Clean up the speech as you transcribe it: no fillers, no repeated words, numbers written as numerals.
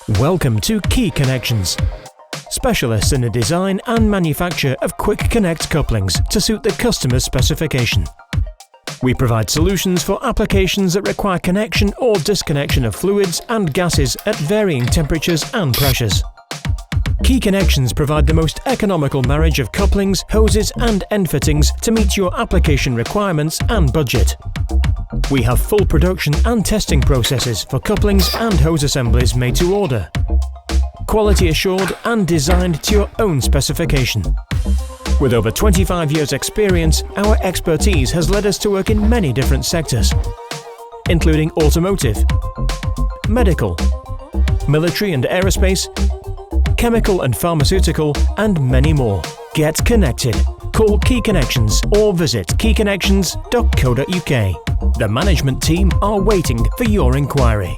Welcome to Key Connections, specialists in the design and manufacture of quick connect couplings to suit the customer's specification. We provide solutions for applications that require connection or disconnection of fluids and gases at varying temperatures and pressures. Key Connections provide the most economical marriage of couplings, hoses and end fittings to meet your application requirements and budget. We have full production and testing processes for couplings and hose assemblies made to order. Quality assured and designed to your own specification. With over 25 years experience, our expertise has led us to work in many different sectors, including automotive, medical, military and aerospace, chemical and pharmaceutical, and many more. Get connected. Call Key Connections or visit keyconnections.co.uk. The management team are waiting for your inquiry.